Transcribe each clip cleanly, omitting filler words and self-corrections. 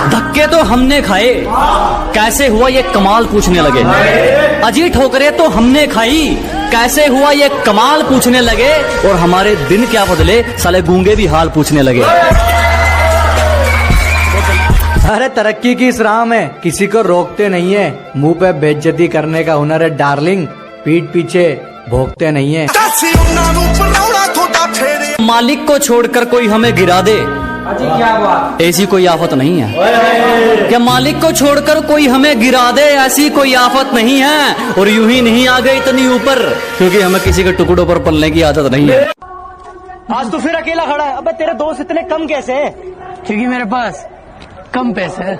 धक्के तो हमने खाए, कैसे हुआ ये कमाल पूछने लगे। अजी ठोकरे तो हमने खाई, कैसे हुआ ये कमाल पूछने लगे। और हमारे दिन क्या बदले, साले गूंगे भी हाल पूछने लगे। अरे तरक्की की इस राह में किसी को रोकते नहीं है, मुंह पे बेइज्जती करने का हुनर है डार्लिंग, पीठ पीछे भोगते नहीं है। मालिक को छोड़कर कोई हमें गिरा दे, क्या बात, ऐसी कोई आफत नहीं है। क्या मालिक को छोड़कर कोई हमें गिरा दे, ऐसी कोई आफत नहीं है। और यूं ही नहीं आ गए इतनी ऊपर, क्योंकि हमें किसी के टुकड़ों पर पलने की आदत नहीं है। आज तो फिर अकेला खड़ा है। अबे तेरे दोस्त इतने कम कैसे हैं? क्योंकि मेरे पास कम पैसे है।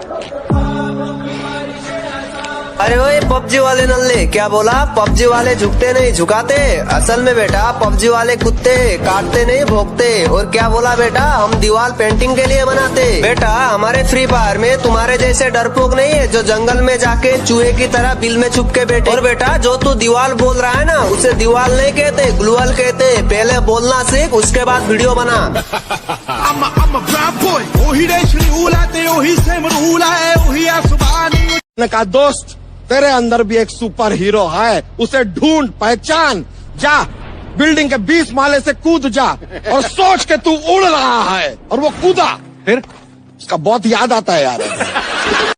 अरे ओए पबजी वाले नल्ले, क्या बोला? पबजी वाले झुकते नहीं झुकाते, असल में बेटा पबजी वाले कुत्ते काटते नहीं भोगते। और क्या बोला बेटा? हम दीवार पेंटिंग के लिए बनाते। बेटा हमारे फ्री फायर में तुम्हारे जैसे डरपोक नहीं है जो जंगल में जाके चूहे की तरह बिल में छुप के बैठे। और बेटा जो तू दीवार बोल रहा है ना, उसे दीवार नहीं कहते, ग्लूअल कहते। पहले बोलना सीख, उसके बाद वीडियो बना। का दोस्त तेरे अंदर भी एक सुपर हीरो है, उसे ढूंढ पहचान, जा बिल्डिंग के 20 माले से कूद जा और सोच के तू उड़ रहा है। और वो कूदा, फिर उसका बहुत याद आता है यार।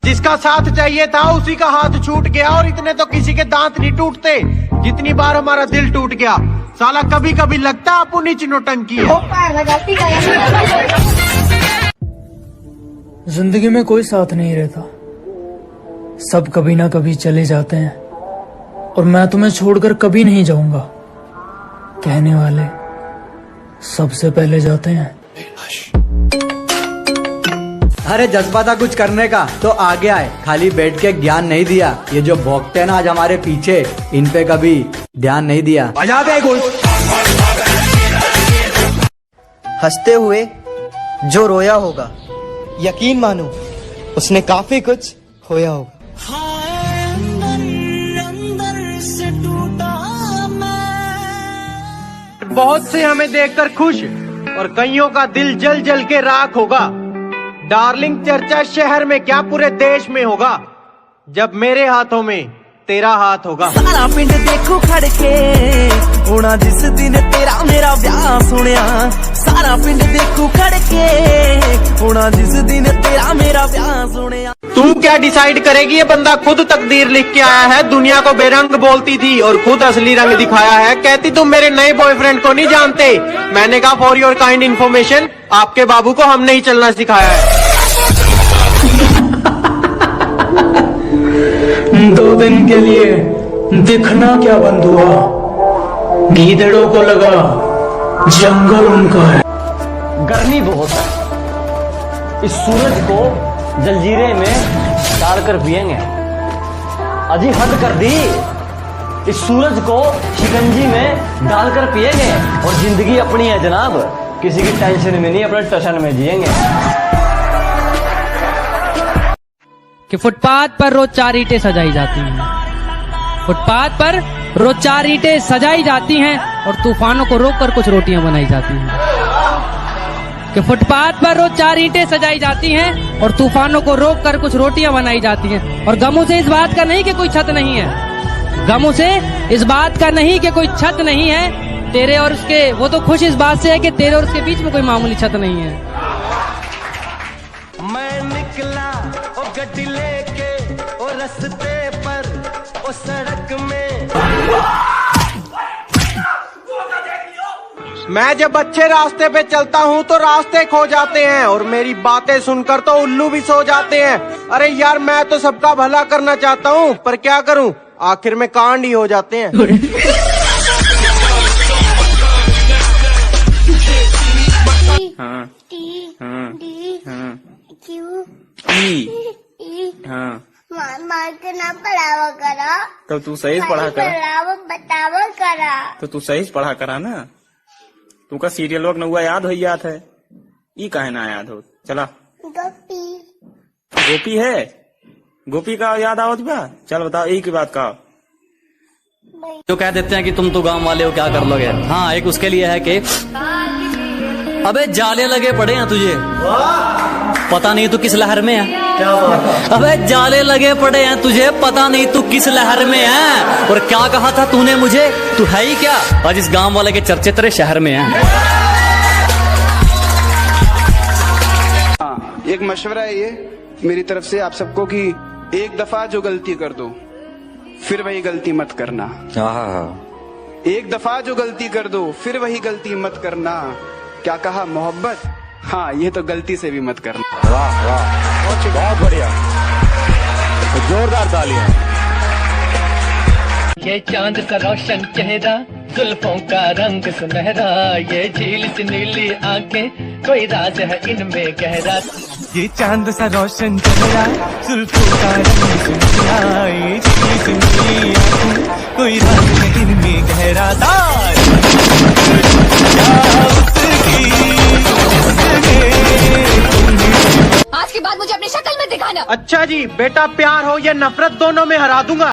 जिसका साथ चाहिए था उसी का हाथ छूट गया, और इतने तो किसी के दांत नहीं टूटते जितनी बार हमारा दिल टूट गया। साला कभी कभी लगता है अपनी नौटंकी है। जिंदगी में कोई साथ नहीं रहता, सब कभी ना कभी चले जाते हैं, और मैं तुम्हें छोड़कर कभी नहीं जाऊंगा। कहने वाले सबसे पहले जाते हैं। अरे जज्बा था कुछ करने का तो आगे आए, खाली बैठ के ज्ञान नहीं दिया। ये जो भौंकते हैं ना आज हमारे पीछे, इन पे कभी ध्यान नहीं दिया। बजा दे कुछ। हंसते हुए जो रोया होगा, यकीन मानो उसने काफी कुछ खोया होगा। बहुत से हमें देखकर खुश, और कईयों का दिल जल जल के राख होगा। डार्लिंग चर्चा शहर में क्या पूरे देश में होगा, जब मेरे हाथों में तेरा हाथ होगा। सारा पिंड देखो खड़के होना जिस दिन तेरा मेरा ब्याह सुनिया। सारा पिंड देखो खड़के होना जिस दिन तेरा मेरा ब्याह सुनिया। तू क्या डिसाइड करेगी? ये बंदा खुद तकदीर लिख के आया है, दुनिया को बेरंग बोलती थी और खुद असली रंग दिखाया है। कहती तुम मेरे नए बॉयफ्रेंड को नहीं जानते। मैंने कहा फॉर योर काइंड इन्फॉर्मेशन, आपके बाबू को हमने ही चलना सिखाया है। 2 दिन के लिए दिखना क्या बंद हुआ, गीदड़ों को लगा जंगल उनका है। गर्मी बहुत है, इस सूरज को जलजीरे में डालकर पिएंगे। अजी हद कर दी, इस सूरज को शिकंजी में डालकर पिएंगे। और जिंदगी अपनी है जनाब, किसी की टेंशन में नहीं, अपने टशन में जिएंगे। कि फुटपाथ पर रोज 4 ईंटें सजाई जाती हैं, फुटपाथ पर रोज 4 ईंटें सजाई जाती हैं, और तूफानों को रोककर कुछ रोटियां बनाई जाती हैं। कि फुटपाथ पर रोज 4 ईंटें सजाई जाती हैं, और तूफानों को रोककर कुछ रोटियां बनाई जाती हैं। और गमों से इस बात का नहीं कि कोई छत नहीं है, गमों से इस बात का नहीं कि कोई छत नहीं है। तेरे और उसके, वो तो खुश इस बात से है कि तेरे और उसके बीच में कोई मामूली छत नहीं है। मैं निकला ओ गड्डी लेके ओ रस्ते पर ओ सड़क में। मैं जब अच्छे रास्ते पे चलता हूँ तो रास्ते खो जाते हैं, और मेरी बातें सुनकर तो उल्लू भी सो जाते हैं। अरे यार मैं तो सबका भला करना चाहता हूँ, पर क्या करूँ, आखिर में कांड ही हो जाते हैं। मार के ना पढ़ावा करा, तो तू सही पढ़ा करा, बतावा करा, तो तू सही पढ़ा करा ना। तू का सीरियल वक्त नहुआ याद हो याद है, ई काहे ना याद हो। चला गोपी, गोपी है, गोपी का याद आवत बा। चल बताओ एक ही बात का। जो कह देते हैं कि तुम तो गांव वाले हो क्या कर लोगे। हाँ, एक उसके लिए है कि अबे जाले लगे पड़े हैं तुझे, पता नहीं तू किस लहर में है। अबे जाले लगे पड़े हैं तुझे, पता नहीं तू किस लहर में है। और क्या कहा था तूने मुझे, तू है ही क्या? आज इस गांव वाले के चर्चे तेरे शहर में है। एक मशवरा है ये मेरी तरफ से आप सबको कि एक दफा जो गलती कर दो फिर वही गलती मत करना। एक दफा जो गलती कर दो फिर वही गलती मत करना। क्या कहा मोहब्बत? हाँ, ये तो गलती से भी मत करना। वाह वाह, बहुत बढ़िया, जोरदार तालियां। ये चांद सा रोशन चेहरा, जुल्फों का रंग सुनहरा, ये झील सी नीली आंखें, कोई राज है इनमें गहरा। ये चांद सा रोशन चेहरा, जुल्फों का रंग सुनहरा, ये झील सी नीली आंखें, कोई राज है इनमें गहरा। आज के बाद मुझे अपनी शक्ल में दिखाना। अच्छा जी बेटा, प्यार हो या नफरत दोनों में हरा दूंगा।